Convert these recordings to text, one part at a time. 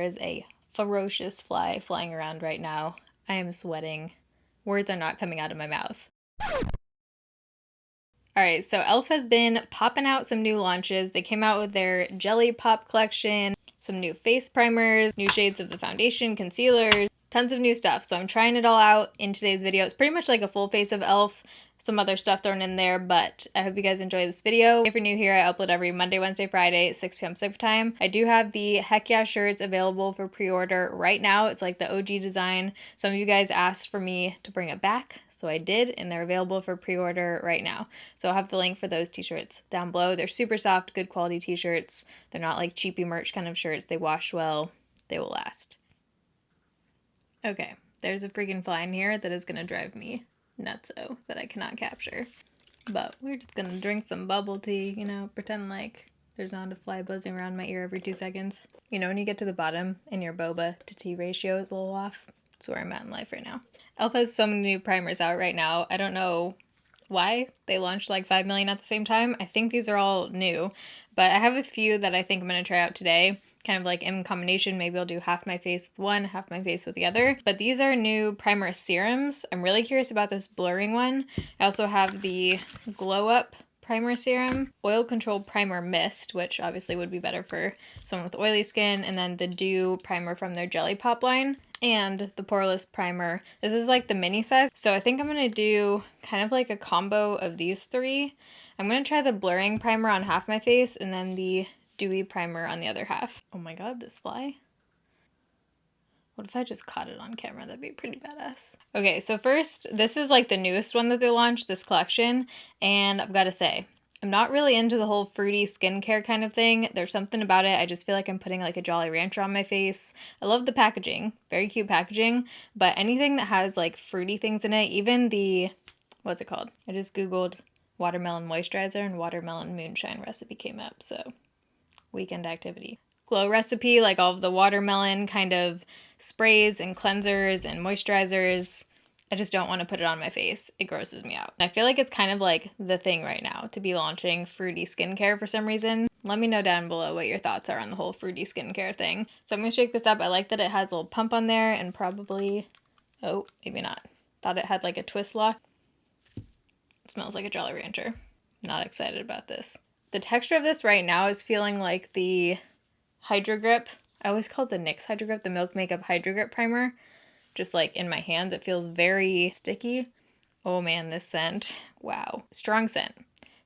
is a ferocious fly flying around right now. I am sweating. Words are not coming out of my mouth. Alright, so e.l.f. has been popping out some new launches. They came out with their Jelly Pop collection, some new face primers, new shades of the foundation, concealers, tons of new stuff. So I'm trying it all out in today's video. It's pretty much like a full face of e.l.f., some other stuff thrown in there, but I hope you guys enjoy this video. If you're new here, I upload every Monday, Wednesday, Friday, 6 p.m. Pacific time. I do have the Heck Yeah shirts available for pre-order right now. It's like the OG design. Some of you guys asked for me to bring it back, so I did, and they're available for pre-order right now. So I'll have the link for those t-shirts down below. They're super soft, good quality t-shirts. They're not like cheapy merch kind of shirts. They wash well. They will last. Okay, there's a freaking fly in here that is gonna drive me nutso that I cannot capture. But we're just gonna drink some bubble tea, you know, pretend like there's not a fly buzzing around my ear every 2 seconds. You know, when you get to the bottom and your boba to tea ratio is a little off? That's where I'm at in life right now. e.l.f. has so many new primers out right now. I don't know why they launched like 5 million at the same time. I think these are all new, but I have a few that I think I'm gonna try out today. Kind of like in combination, maybe I'll do half my face with one, half my face with the other. But these are new primer serums. I'm really curious about this blurring one. I also have the Glow Up Primer Serum, Oil Control Primer Mist, which obviously would be better for someone with oily skin, and then the Dew Primer from their Jelly Pop line, and the Poreless Primer. This is like the mini size, so I think I'm gonna do kind of like a combo of these three. I'm gonna try the blurring primer on half my face, and then the dewy primer on the other half. Oh my god, this fly. What if I just caught it on camera? That'd be pretty badass. Okay, so first, this is like the newest one that they launched, this collection, and I've got to say, I'm not really into the whole fruity skincare kind of thing. There's something about it. I just feel like I'm putting like a Jolly Rancher on my face. I love the packaging, very cute packaging, but anything that has like fruity things in it, even the, what's it called? I just Googled watermelon moisturizer and watermelon moonshine recipe came up, so weekend activity. Glow recipe, like all of the watermelon kind of sprays and cleansers and moisturizers. I just don't want to put it on my face. It grosses me out. I feel like it's kind of like the thing right now to be launching fruity skincare for some reason. Let me know down below what your thoughts are on the whole fruity skincare thing. So I'm going to shake this up. I like that it has a little pump on there and probably, oh, maybe not. Thought it had like a twist lock. It smells like a Jolly Rancher. Not excited about this. The texture of this right now is feeling like the Hydro Grip. I always call it the NYX Hydro Grip, the Milk Makeup Hydro Grip Primer. Just like in my hands, it feels very sticky. Oh man, this scent. Wow. Strong scent.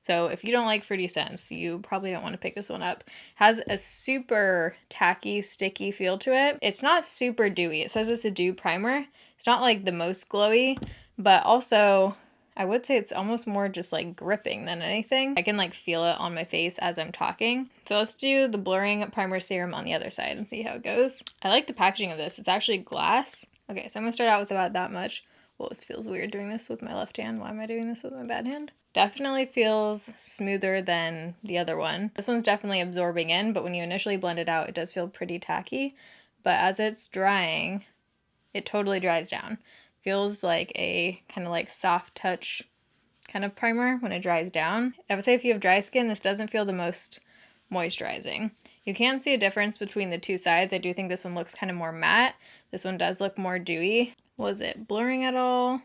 So if you don't like fruity scents, you probably don't want to pick this one up. It has a super tacky, sticky feel to it. It's not super dewy. It says it's a dew primer. It's not like the most glowy, but also I would say it's almost more just like gripping than anything. I can like feel it on my face as I'm talking. So let's do the blurring primer serum on the other side and see how it goes. I like the packaging of this. It's actually glass. Okay, so I'm gonna start out with about that much. Well, this feels weird doing this with my left hand. Why am I doing this with my bad hand? Definitely feels smoother than the other one. This one's definitely absorbing in, but when you initially blend it out, it does feel pretty tacky. But as it's drying, it totally dries down. Feels like a kind of like soft touch kind of primer when it dries down. I would say if you have dry skin, this doesn't feel the most moisturizing. You can see a difference between the two sides. I do think this one looks kind of more matte. This one does look more dewy. Was it blurring at all?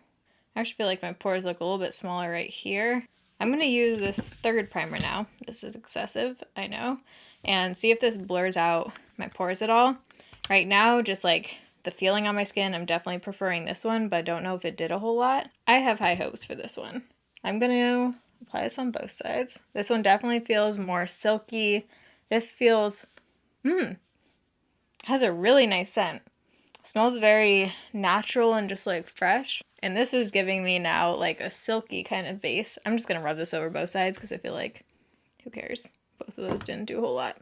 I actually feel like my pores look a little bit smaller right here. I'm going to use this third primer now. This is excessive, I know. And see if this blurs out my pores at all. Right now, just like the feeling on my skin, I'm definitely preferring this one, but I don't know if it did a whole lot. I have high hopes for this one. I'm going to apply this on both sides. This one definitely feels more silky. This feels, has a really nice scent. Smells very natural and just like fresh. And this is giving me now like a silky kind of base. I'm just going to rub this over both sides because I feel like, who cares? Both of those didn't do a whole lot.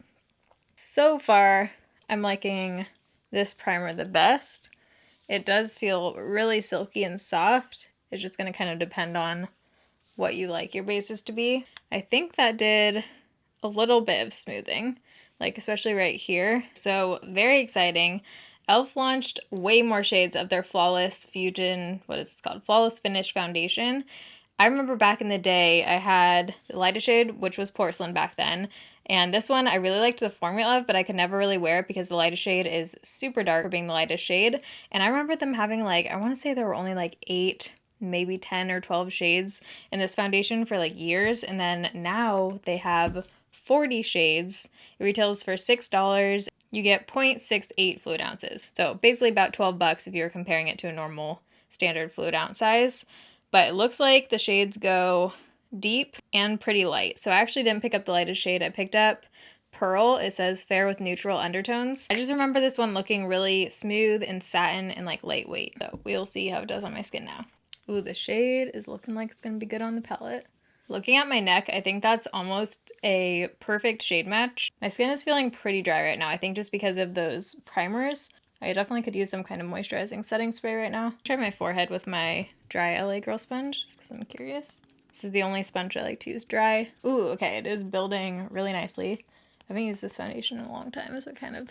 So far, I'm liking this primer the best. It does feel really silky and soft. It's just going to kind of depend on what you like your bases to be. I think that did a little bit of smoothing, like especially right here. So very exciting. e.l.f. launched way more shades of their Flawless Fusion, what is this called? Flawless Finish Foundation. I remember back in the day, I had the lightest shade, which was porcelain back then, And this one I really liked the formula of, but I could never really wear it because the lightest shade is super dark for being the lightest shade. And I remember them having like, I want to say there were only like 8, maybe 10 or 12 shades in this foundation for like years. And then now they have 40 shades. It retails for $6. You get 0.68 fluid ounces. So basically about 12 bucks if you're comparing it to a normal standard fluid ounce size. But it looks like the shades go deep and pretty light. So I actually didn't pick up the lightest shade. I picked up Pearl. It says fair with neutral undertones. I just remember this one looking really smooth and satin and like lightweight. So we'll see how it does on my skin now. Ooh, the shade is looking like it's gonna be good on the palette. Looking at my neck, I think that's almost a perfect shade match. My skin is feeling pretty dry right now, I think just because of those primers. I definitely could use some kind of moisturizing setting spray right now. Try my forehead with my dry LA Girl sponge, just because I'm curious. This is the only sponge I like to use dry. Ooh, okay, it is building really nicely. I haven't used this foundation in a long time, so I kind of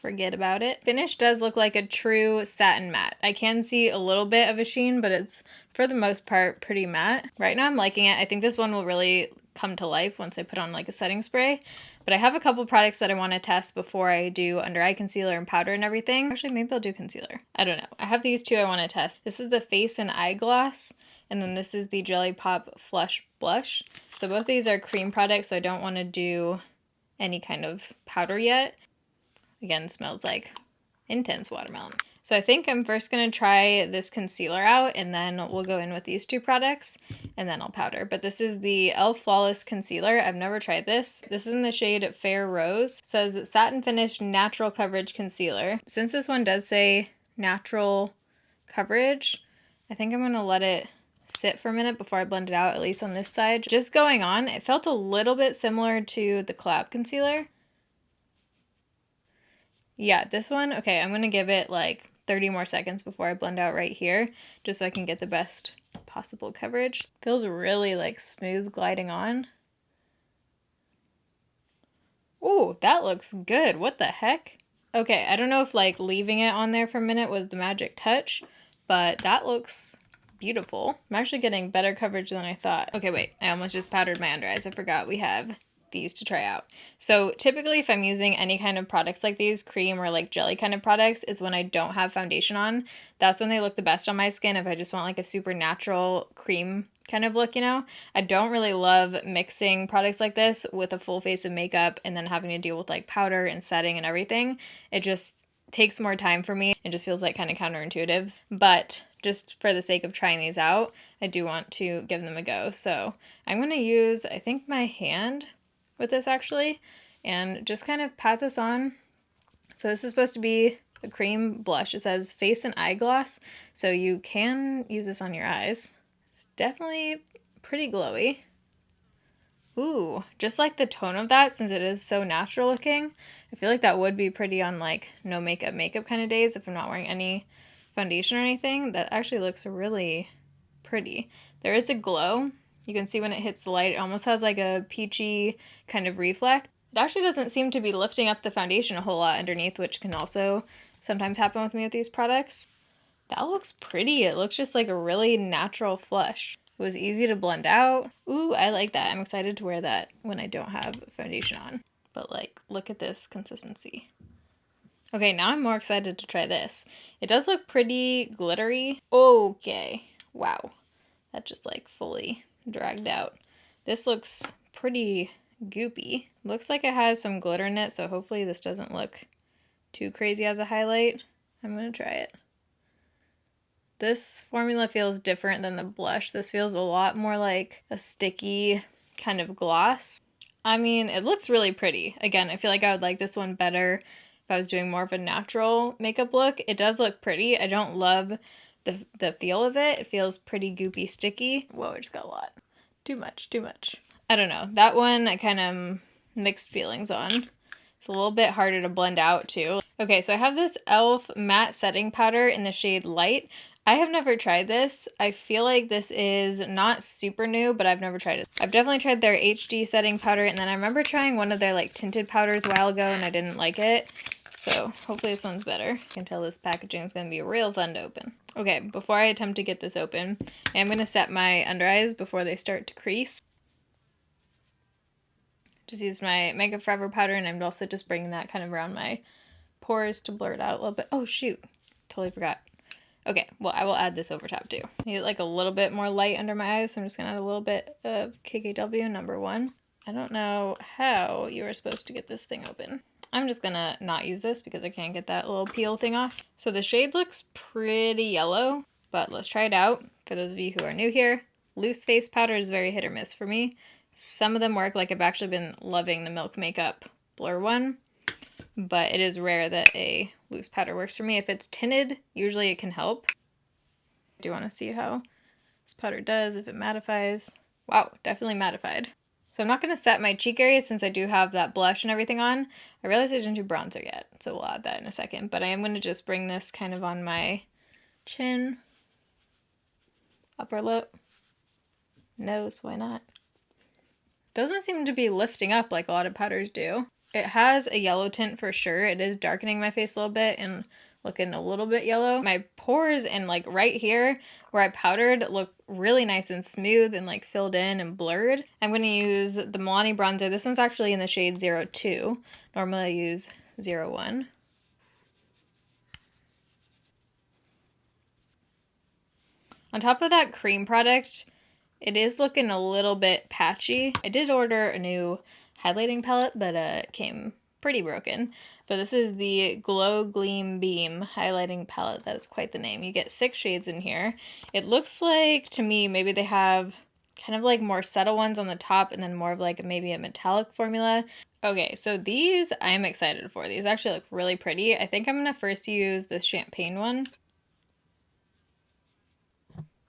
forget about it. Finish does look like a true satin matte. I can see a little bit of a sheen, but it's for the most part pretty matte. Right now I'm liking it. I think this one will really come to life once I put on like a setting spray. But I have a couple products that I want to test before I do under eye concealer and powder and everything. Actually, maybe I'll do concealer. I don't know. I have these two I want to test. This is the Face and Eye Gloss, and then this is the Jelly Pop Flush Blush. So both these are cream products, so I don't want to do any kind of powder yet. Again, smells like intense watermelon. So I think I'm first going to try this concealer out, and then we'll go in with these two products, and then I'll powder. But this is the e.l.f. Flawless Concealer. I've never tried this. This is in the shade Fair Rose. It says Satin Finish Natural Coverage Concealer. Since this one does say natural coverage, I think I'm going to let it sit for a minute before I blend it out, at least on this side. Just going on, it felt a little bit similar to the Collab Concealer. Yeah, this one, okay, I'm going to give it like 30 more seconds before I blend out right here, just so I can get the best possible coverage. Feels really like smooth gliding on. Ooh, that looks good. What the heck? Okay, I don't know if like leaving it on there for a minute was the magic touch, but that looks beautiful. I'm actually getting better coverage than I thought. Okay, wait, I almost just powdered my under eyes. I forgot we have these to try out. So typically if I'm using any kind of products like these, cream or like jelly kind of products, is when I don't have foundation on. That's when they look the best on my skin, if I just want like a super natural cream kind of look, you know? I don't really love mixing products like this with a full face of makeup and then having to deal with like powder and setting and everything. It just takes more time for me. It just feels like kind of counterintuitive. But just for the sake of trying these out, I do want to give them a go. So I'm going to use, I think, my hand with this actually, and just kind of pat this on. So this is supposed to be a cream blush. It says Face and Eye Gloss, so you can use this on your eyes. It's definitely pretty glowy. Ooh, just like the tone of that, since it is so natural looking, I feel like that would be pretty on like no makeup kind of days if I'm not wearing any foundation or anything. That actually looks really pretty. There is a glow. You can see when it hits the light, it almost has like a peachy kind of reflect. It actually doesn't seem to be lifting up the foundation a whole lot underneath, which can also sometimes happen with me with these products. That looks pretty. It looks just like a really natural flush. It was easy to blend out. Ooh, I like that. I'm excited to wear that when I don't have foundation on. But like, look at this consistency. Okay, now I'm more excited to try this. It does look pretty glittery. Okay, wow. That just like fully dragged out. This looks pretty goopy. Looks like it has some glitter in it, so hopefully this doesn't look too crazy as a highlight. I'm gonna try it. This formula feels different than the blush. This feels a lot more like a sticky kind of gloss. I mean, it looks really pretty. Again, I feel like I would like this one better if I was doing more of a natural makeup look. It does look pretty. I don't love the feel of it. It feels pretty goopy, sticky. Whoa, I just got a lot. Too much. I don't know. That one I kind of mixed feelings on. It's a little bit harder to blend out too. Okay, so I have this e.l.f. matte setting powder in the shade Light. I have never tried this. I feel like this is not super new, but I've never tried it. I've definitely tried their HD setting powder, and then I remember trying one of their like tinted powders a while ago and I didn't like it. So hopefully this one's better. I can tell this packaging is going to be real fun to open. Okay, before I attempt to get this open, I'm going to set my under eyes before they start to crease. Just use my Makeup Forever powder, and I'm also just bringing that kind of around my pores to blur it out a little bit. Oh shoot, totally forgot. Okay, well, I will add this over top too. Need like a little bit more light under my eyes, so I'm just gonna add a little bit of KKW number 1. I don't know how you are supposed to get this thing open. I'm just gonna not use this because I can't get that little peel thing off. So the shade looks pretty yellow, but let's try it out. For those of you who are new here, loose face powder is very hit or miss for me. Some of them work, like I've actually been loving the Milk Makeup Blur one, but it is rare that a loose powder works for me. If it's tinted, usually it can help. I do want to see how this powder does, if it mattifies. Wow, definitely mattified. So I'm not going to set my cheek area since I do have that blush and everything on. I realized I didn't do bronzer yet, so we'll add that in a second. But I am going to just bring this kind of on my chin, upper lip, nose, why not? Doesn't seem to be lifting up like a lot of powders do. It has a yellow tint for sure. It is darkening my face a little bit and looking a little bit yellow. My pores and like right here where I powdered look really nice and smooth and like filled in and blurred. I'm going to use the Milani Bronzer. This one's actually in the shade 02. Normally I use 01. On top of that cream product, it is looking a little bit patchy. I did order a new highlighting palette, but it came pretty broken. But this is the Gleam Beam highlighting palette. That is quite the name. You get 6 shades in here. It looks like, to me, maybe they have kind of like more subtle ones on the top and then more of like maybe a metallic formula. Okay, so these I'm excited for. These actually look really pretty. I think I'm going to first use this champagne one.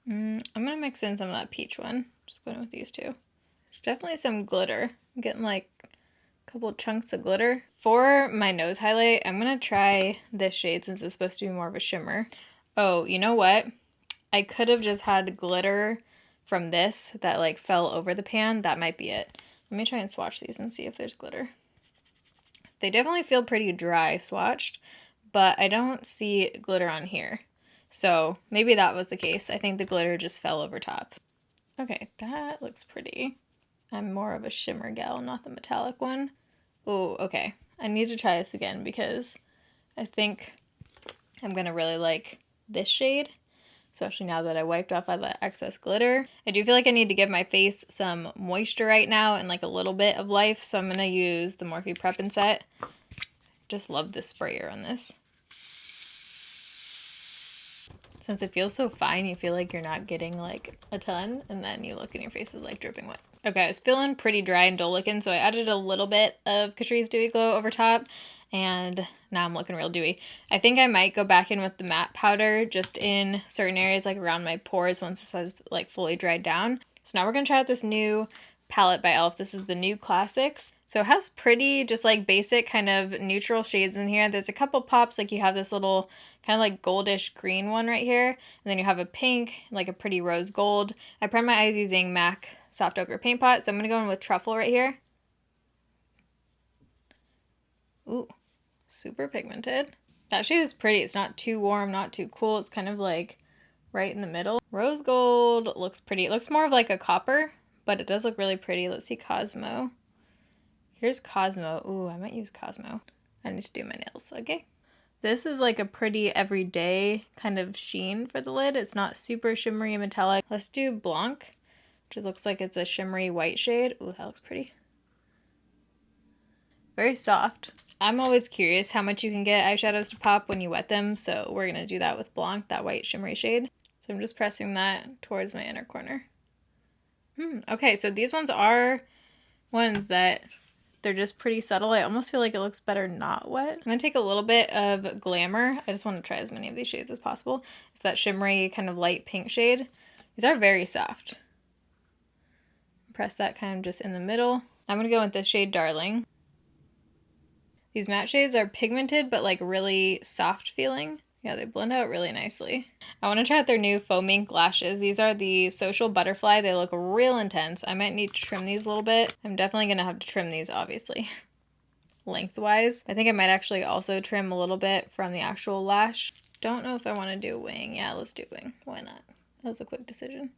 I'm going to mix in some of that peach one. Just going with these two. There's definitely some glitter. I'm getting like a couple chunks of glitter. For my nose highlight, I'm going to try this shade since it's supposed to be more of a shimmer. Oh, you know what? I could have just had glitter from this that like fell over the pan. That might be it. Let me try and swatch these and see if there's glitter. They definitely feel pretty dry swatched, but I don't see glitter on here. So maybe that was the case. I think the glitter just fell over top. Okay, that looks pretty. I'm more of a shimmer gal, not the metallic one. Oh, okay. I need to try this again because I think I'm going to really like this shade, especially now that I wiped off all the excess glitter. I do feel like I need to give my face some moisture right now and like a little bit of life, so I'm going to use the Morphe Prep and Set. Just love the sprayer on this. Since it feels so fine, you feel like you're not getting like a ton, and then you look and your face is like dripping wet. Okay, I was feeling pretty dry and dull looking, so I added a little bit of Catrice Dewy Glow over top, and now I'm looking real dewy. I think I might go back in with the matte powder just in certain areas like around my pores once this has like fully dried down. So now we're going to try out this new palette by e.l.f. This is the New Classics. So it has pretty just like basic kind of neutral shades in here. There's a couple pops, like you have this little kind of like goldish green one right here, and then you have a pink, like a pretty rose gold. I primed my eyes using MAC Soft Ochre Paint Pot, so I'm going to go in with Truffle right here. Ooh, super pigmented. That shade is pretty. It's not too warm, not too cool. It's kind of like right in the middle. Rose gold looks pretty. It looks more of like a copper, but it does look really pretty. Let's see Cosmo. Here's Cosmo. Ooh, I might use Cosmo. I need to do my nails, okay? This is like a pretty everyday kind of sheen for the lid. It's not super shimmery and metallic. Let's do Blanc, which looks like it's a shimmery white shade. Ooh, that looks pretty. Very soft. I'm always curious how much you can get eyeshadows to pop when you wet them, so we're going to do that with Blanc, that white shimmery shade. So I'm just pressing that towards my inner corner. Okay, so these ones are ones that they're just pretty subtle. I almost feel like it looks better not wet. I'm going to take a little bit of Glamour. I just want to try as many of these shades as possible. It's that shimmery kind of light pink shade. These are very soft. Press that kind of just in the middle. I'm going to go with this shade Darling. These matte shades are pigmented but like really soft feeling. Yeah, they blend out really nicely. I want to try out their new Faux Mink lashes. These are the Social Butterfly. They look real intense. I might need to trim these a little bit. I'm definitely going to have to trim these, obviously, lengthwise. I think I might actually also trim a little bit from the actual lash. Don't know if I want to do a wing. Yeah, let's do wing. Why not? That was a quick decision.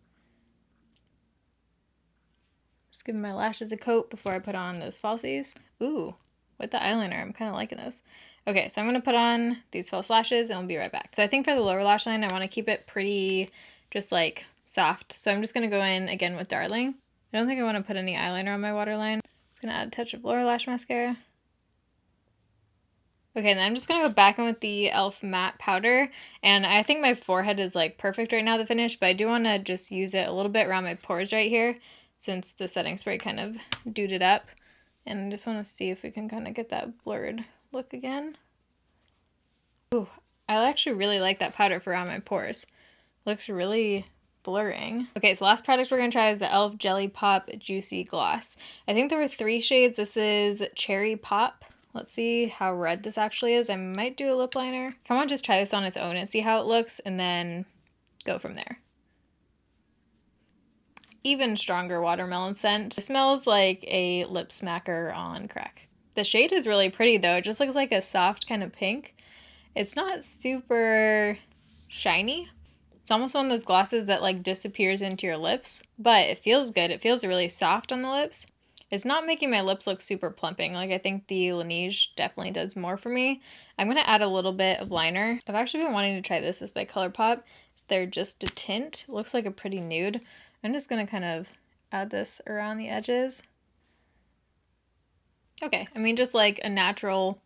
Just giving my lashes a coat before I put on those falsies. Ooh, with the eyeliner, I'm kind of liking those. Okay, so I'm going to put on these false lashes and we'll be right back. So I think for the lower lash line, I want to keep it pretty just like soft. So I'm just going to go in again with Darling. I don't think I want to put any eyeliner on my waterline. Just going to add a touch of lower lash mascara. Okay, and then I'm just going to go back in with the e.l.f. matte powder. And I think my forehead is like perfect right now, the finish, but I do want to just use it a little bit around my pores right here since the setting spray kind of duded up. And I just want to see if we can kind of get that blurred look again. Ooh, I actually really like that powder for around my pores. Looks really blurring. Okay, so last product we're going to try is the e.l.f. Jelly Pop Juicy Gloss. I think there were 3 shades. This is Cherry Pop. Let's see how red this actually is. I might do a lip liner. Come on, just try this on its own and see how it looks and then go from there. Even stronger watermelon scent. It smells like a lip smacker on crack. The shade is really pretty though. It just looks like a soft kind of pink. It's not super shiny. It's almost one of those glosses that like disappears into your lips, but it feels good. It feels really soft on the lips. It's not making my lips look super plumping. Like I think the Laneige definitely does more for me. I'm going to add a little bit of liner. I've actually been wanting to try this. It's by ColourPop. They're just a tint. It looks like a pretty nude. I'm just going to kind of add this around the edges. Okay, I mean just like a natural,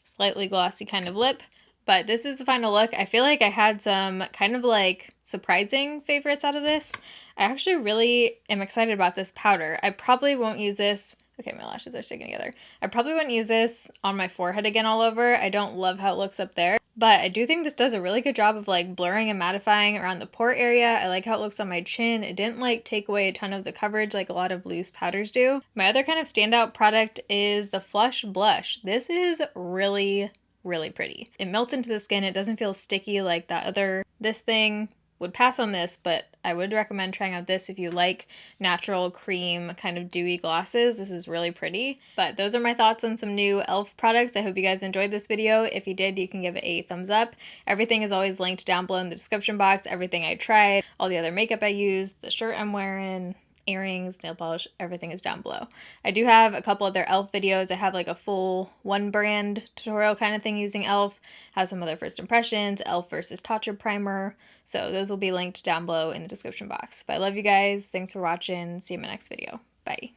slightly glossy kind of lip. But this is the final look. I feel like I had some kind of like surprising favorites out of this. I actually really am excited about this powder. I probably won't use this. Okay, my lashes are sticking together. I probably wouldn't use this on my forehead again all over. I don't love how it looks up there. But I do think this does a really good job of like blurring and mattifying around the pore area. I like how it looks on my chin. It didn't like take away a ton of the coverage like a lot of loose powders do. My other kind of standout product is the Flush Blush. This is really pretty. It melts into the skin. It doesn't feel sticky like that other. This thing would pass on this, but I would recommend trying out this if you like natural cream kind of dewy glosses. This is really pretty. But those are my thoughts on some new e.l.f. products. I hope you guys enjoyed this video. If you did, you can give it a thumbs up. Everything is always linked down below in the description box. Everything I tried, all the other makeup I used, the shirt I'm wearing, earrings, nail polish, everything is down below. I do have a couple other e.l.f. videos. I have like a full one brand tutorial kind of thing using e.l.f. Has some other first impressions, e.l.f. versus Tatcha primer. So those will be linked down below in the description box. But I love you guys. Thanks for watching. See you in my next video. Bye.